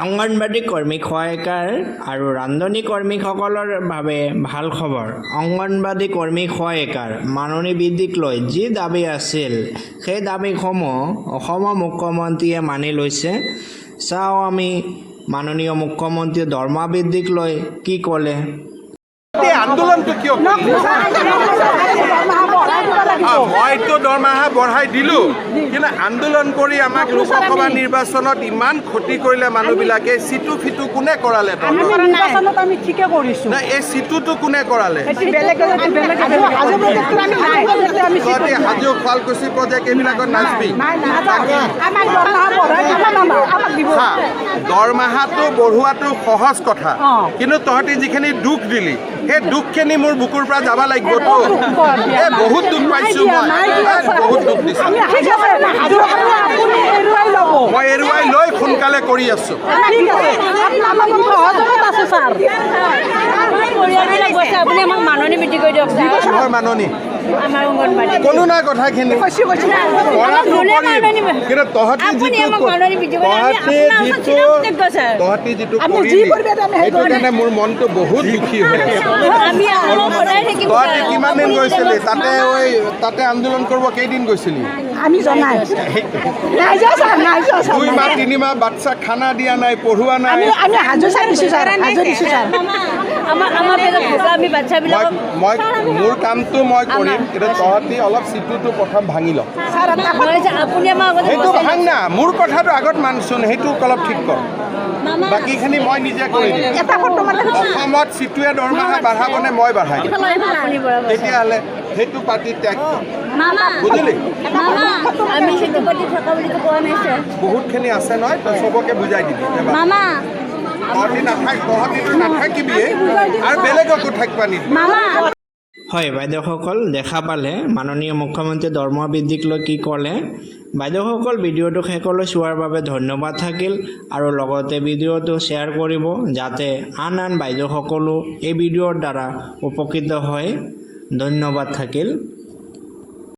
অংগনবাড়ী কৰ্মী সহায়িকাৰ আৰু ৰান্ধনী কৰ্মীসকলৰ বাবে ভাল খবৰ। অংগনবাড়ী কৰ্মী সহায়িকাৰ মাননি বৃদ্ধিক লৈ যি দাবী আছিল সেই দাবীসমূহ অসমৰ মুখ্যমন্ত্ৰীয়ে মানি লৈছে। চাওঁ আমি মাননীয় মুখ্যমন্ত্ৰীয়ে দৰমহা বৃদ্ধিক লৈ কি ক'লে। আন্দোলনটো কিয় মইতো দৰমহা বঢ়াই দিলোঁ, কিন্তু আন্দোলন কৰি আমাক লোকসভা নিৰ্বাচনত ইমান ক্ষতি কৰিলে মানুহবিলাকে। চিটু ফিটু কোনে কৰালে? এই চিটুটো কোনে কৰালে? হাজো শুৱালকুছি প্ৰজেক্ট এইবিলাকত নাচবি। দৰমহাটো বঢ়োৱাটো সহজ কথা, কিন্তু তহঁতি যিখিনি দুখ দিলি সেই দুখখিনি মোৰ বুকুৰ পৰা যাব লাগিবতো। এই বহুত দুখ পাইছোঁ মই, বহুত দুখ দিছোঁ। মই এৰুৱাই লৈ সোনকালে কৰি আছোঁ। মাননি ক'লো নাই কথাখিনি, কিন্তু তহঁতি যিটো সেইটো কাৰণে মোৰ মনটো বহুত দুখী হৈ আছে। তহঁতি কিমান দিন গৈছিলি তাতে আন্দোলন কৰিব? কেইদিন গৈছিলি? আমি জনাই 2 মাহ 3 মাহ বাচ্চা খানা দিয়া নাই, পঢ়োৱা নাই। আমি হাজো চাইছোঁ ছাৰ, হাজো দিছোঁ ছাৰ। মোৰ কামটো মই কৰিম, কিন্তু তহঁতি অলপ চিটুটো প্ৰথম ভাঙি ল। সেইটো ভাঙ না, মোৰ কথাটো আগত মানচোন, সেইটো অলপ ঠিক কৰ। বাকীখিনি মই নিজে কৰি দিম। অসমত চিটুৱে দৰমহা বাঢ়াবনে মই বাঢ়াই দিম? তেতিয়াহ'লে সেইটো পাৰ্টি ত্যাগ বুজিলি? বহুতখিনি আছে নহয়, তই চবকে বুজাই দিবি। তহঁতিটো নাথাকিবিয়ে আৰু বেলেগকো থাকিব নিদিবি। হয় বাইদেউসকল, দেখা পালে মাননীয় মুখ্যমন্ত্ৰীয়ে দৰমহা বৃদ্ধিক লৈ কি ক'লে। বাইদেউসকল, ভিডিঅ'টো শেষলৈ চোৱাৰ বাবে ধন্যবাদ থাকিল, আৰু লগতে ভিডিঅ'টো শ্বেয়াৰ কৰিব যাতে আন বাইদেউসকলো এই ভিডিঅ'ৰ দ্বাৰা উপকৃত হয়। ধন্যবাদ থাকিল।